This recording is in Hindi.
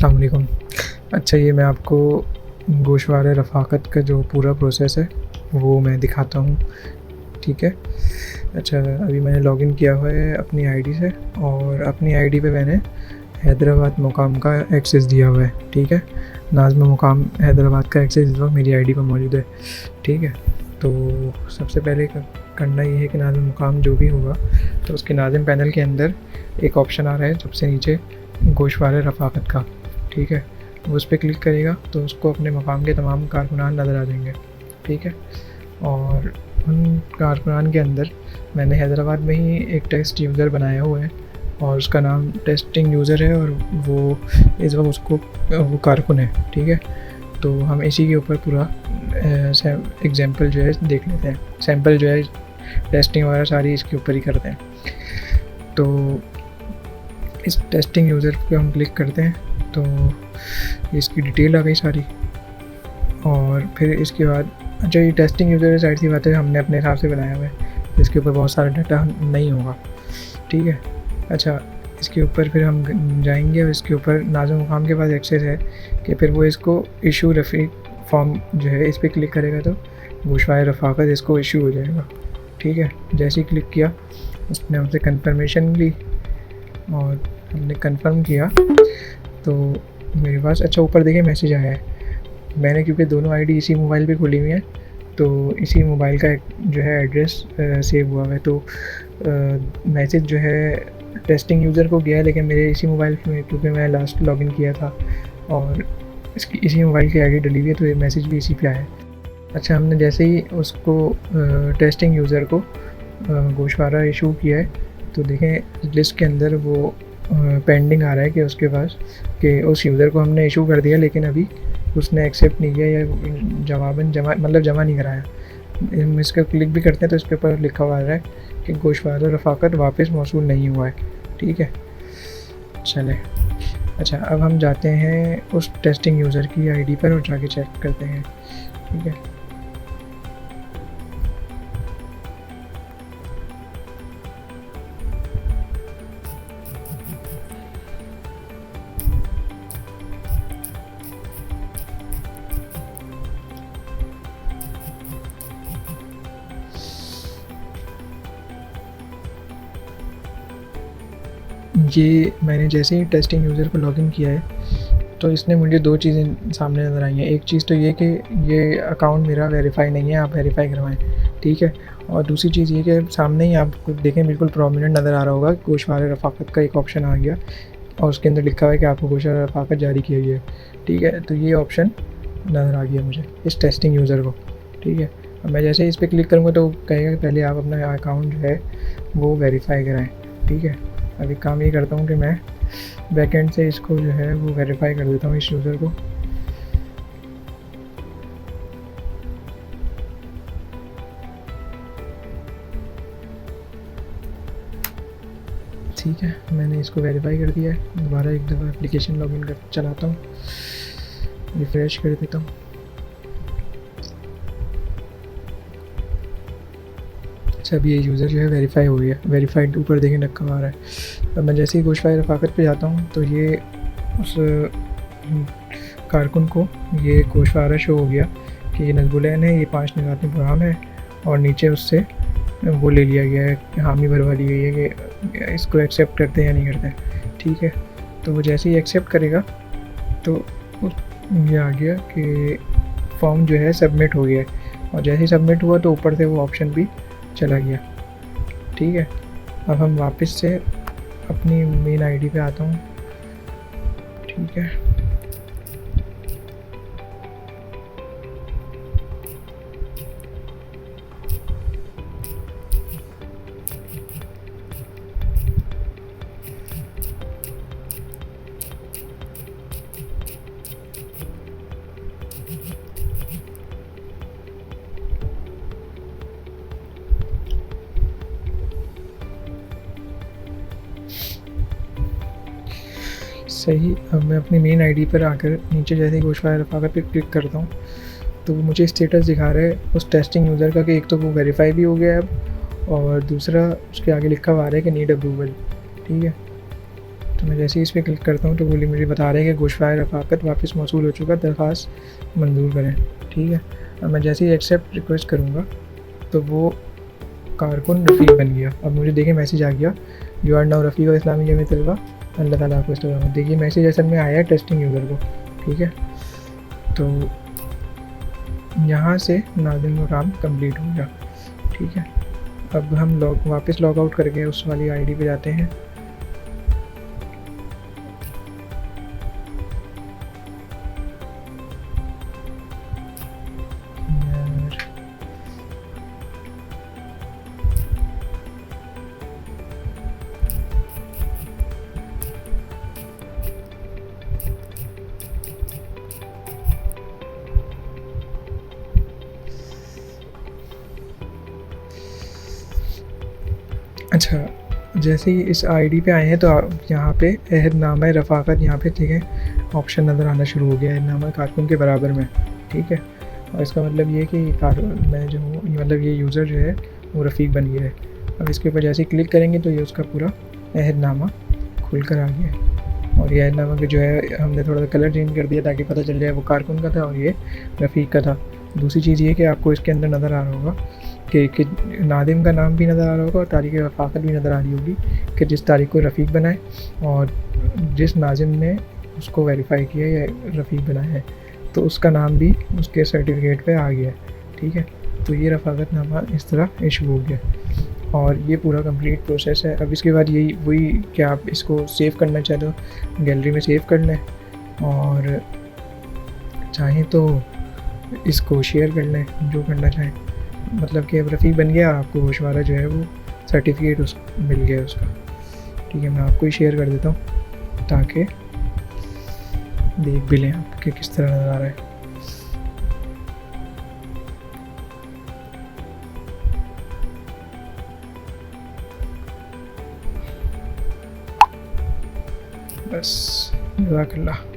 अस्सलाम वालेकुम। अच्छा, ये मैं आपको गोशवारे रफ़ाकत का जो पूरा प्रोसेस है वो मैं दिखाता हूँ, ठीक है। अच्छा, अभी मैंने लॉगिन किया हुआ है अपनी आईडी से और अपनी आईडी पे मैंने हैदराबाद मुकाम का एक्सेस दिया हुआ है, ठीक है। नाज़िम मुकाम हैदराबाद का एक्सेस इस वक्त मेरी आईडी पर मौजूद है, ठीक है। तो सबसे पहले करना ये है कि नाज़िम मुकाम जो भी होगा तो उसके नाज़िम पैनल के अंदर एक ऑप्शन आ रहा है सबसे नीचे, गोशवारे रफ़ाकत का, ठीक है। वो उस पर क्लिक करेगा तो उसको अपने मकाम के तमाम कारकुनान नज़र आ जाएंगे, ठीक है। और उन कारकुनान के अंदर मैंने हैदराबाद में ही एक टेस्ट यूज़र बनाया हुआ है और उसका नाम टेस्टिंग यूज़र है और वो इस वक्त उसको वो कारकुन है, ठीक है। तो हम इसी के ऊपर पूरा एग्जांपल जो है देख लेते हैं, सैम्पल जो है टेस्टिंग वगैरह सारी इसके ऊपर ही करते हैं। तो इस टेस्टिंग यूज़र पे हम क्लिक करते हैं तो इसकी डिटेल आ गई सारी। और फिर इसके बाद अच्छा, ये टेस्टिंग यूज़र साइड सी बात है, हमने अपने हिसाब से बनाया हुआ है, इसके ऊपर बहुत सारा डाटा नहीं होगा, ठीक है। अच्छा, इसके ऊपर फिर हम जाएंगे और इसके ऊपर नाज़िम मुकाम के पास एक्सेस है कि फिर वो इसको इशू रफ़ीक फॉर्म जो है इस पर क्लिक करेगा तो गोशवारे रफ़ाकत इसको इशू हो जाएगा, ठीक है। जैसे ही क्लिक किया उसने हमसे कंफर्मेशन ली और हमने कंफर्म किया तो मेरे पास अच्छा ऊपर देखिए मैसेज आया है। मैंने क्योंकि दोनों आईडी इसी मोबाइल पे खोली हुई हैं तो इसी मोबाइल का जो है एड्रेस सेव हुआ है, तो मैसेज जो है टेस्टिंग यूज़र को गया है, लेकिन मेरे इसी मोबाइल में क्योंकि मैं लास्ट लॉगिन किया था और इसकी इसी मोबाइल की आईडी डली हुई है तो ये मैसेज भी इसी पे आया है। अच्छा, हमने जैसे ही उसको टेस्टिंग यूज़र को गोशवारा इशू किया है तो देखें लिस्ट के अंदर वो पेंडिंग आ रहा है कि उसके पास कि उस यूज़र को हमने इशू कर दिया लेकिन अभी उसने एक्सेप्ट नहीं किया या जमा नहीं कराया। हम इसका क्लिक भी करते हैं तो इसके ऊपर लिखा हुआ आ रहा है कि गोशवारा रफ़ाकत वापस मौसूल नहीं हुआ है, ठीक है। चले, अच्छा अब हम जाते हैं उस टेस्टिंग यूज़र की आईडी पर और जाके चेक करते हैं, ठीक है। ये मैंने जैसे ही टेस्टिंग यूज़र को लॉगिन किया है तो इसने मुझे दो चीज़ें सामने नज़र आई हैं। एक चीज़ तो ये कि ये अकाउंट मेरा वेरीफाई नहीं है, आप वेरीफाई करवाएं, ठीक है। और दूसरी चीज़ ये कि सामने ही आपको देखें बिल्कुल प्रोमिनेंट नज़र आ रहा होगा गोशवारे रफ़ाकत का एक ऑप्शन आ गया और उसके अंदर लिखा हुआ है कि आपको गोशवारे रफ़ाकत जारी की गई है, ठीक है। तो ये ऑप्शन नज़र आ गया मुझे इस टेस्टिंग यूज़र को, ठीक है। अब मैं जैसे ही इस पर क्लिक करूँगा तो कहेगा कि पहले आप अपना अकाउंट जो है वो वेरीफाई कराएँ, ठीक है। अभी काम ये करता हूँ कि मैं बैकएंड से इसको जो है वो वेरीफाई कर देता हूँ इस यूज़र को। ठीक है, मैंने इसको वेरीफाई कर दिया है। दोबारा एक दफ़ा एप्लीकेशन लॉगिन कर चलाता हूँ, रिफ़्रेश कर देता हूँ। अच्छा, अभी ये यूज़र जो है वेरीफाई हो गया, वेरीफाइड ऊपर देखें रखा आ रहा है। अब मैं जैसे ही गोशवारे रफ़ाकत पे जाता हूँ तो ये उस कारकुन को ये गोशवारा शो हो गया कि ये नज़बुलैन है, ये 5 निगाती प्रोग्राम है और नीचे उससे वो ले लिया गया है, हामी भरवा ली गई है कि इसको एक्सेप्ट करते हैं या नहीं करते हैं, ठीक है। तो वो जैसे ही एक्सेप्ट करेगा तो ये आ गया कि फॉर्म जो है सबमिट हो गया है और जैसे ही सबमिट हुआ तो ऊपर से वो ऑप्शन भी चला गया, ठीक है। अब हम वापस से अपनी मेन आईडी पे आता हूँ, ठीक है। सही, अब मैं अपनी मेन आईडी पर आकर नीचे जैसे ही गोशवारे रफ़ाकत पे क्लिक करता हूँ तो मुझे स्टेटस दिखा रहा है उस टेस्टिंग यूज़र का कि एक तो वो वेरीफाई भी हो गया है अब और दूसरा उसके आगे लिखा हुआ आ रहा है कि नीड अप्रूवल, ठीक है। तो मैं जैसे ही इस पर क्लिक करता हूँ तो वो मुझे बता रहे हैं कि गोशवारे रफ़ाकत वापस मौसूल हो चुका, दरख्वास्त मंजूर करें। ठीक है, अब मैं जैसे ही एक्सेप्ट रिक्वेस्ट करूँगा तो वो कारकुन रफ़ीक बन गया। अब मुझे देखिए मैसेज आ गया, यू आर नाउ रफ़ीक इस्लामी जमी तलबा, अल्लाह ताला आपको इस्तेमाल। देखिए मैसेज असल में आया है टेस्टिंग यूज़र को। ठीक है, तो यहाँ से नाज़िम का काम कंप्लीट हो गया। ठीक है, अब हम वापस लॉग आउट करके उस वाली आईडी पे जाते हैं। अच्छा, जैसे ही इस आईडी पे आए हैं तो यहाँ पे अहदनामा रफ़ाकत यहाँ पे ठीक है ऑप्शन नज़र आना शुरू हो गया है, अहदनामा कारकुन के बराबर में। ठीक है, और इसका मतलब ये कि मैं जो हूँ मतलब ये यूज़र जो है वो रफ़ीक बन गया है। अब इसके ऊपर जैसे ही क्लिक करेंगे तो ये उसका पूरा अहदनामा खुल कर आ गया है। और ये अहदनामा के जो है हमने थोड़ा सा कलर चेंज कर दिया ताकि पता चल जाए वो कारकुन का था और ये रफ़ीक का था। दूसरी चीज़ ये कि आपको इसके अंदर नज़र आ रहा होगा कि नादिम का नाम भी नज़र आ रहा होगा और तारीख़ रफ़ाकत भी नज़र आ रही होगी कि जिस तारीख़ को रफ़ीक बनाए और जिस नाजिम ने उसको वेरीफाई किया या रफ़ीक बनाया है तो उसका नाम भी उसके सर्टिफिकेट पे आ गया है। ठीक है, तो ये रफ़ाकतनामा इस तरह इशू हो गया और ये पूरा कंप्लीट प्रोसेस है। अब इसके बाद यही वही कि आप इसको सेव करना चाहते हो गैलरी में सेव कर लें और चाहें तो इसको शेयर कर लें, जो करना चाहें। मतलब कि अब रफ़ीक बन गया, आपको गोशवारा जो है वो सर्टिफिकेट उस मिल गया उसका। ठीक है, मैं आपको ही शेयर कर देता हूँ ताकि देख भी लें आप कि किस तरह नज़र आ रहा है। बस, जज़ाकल्लाह।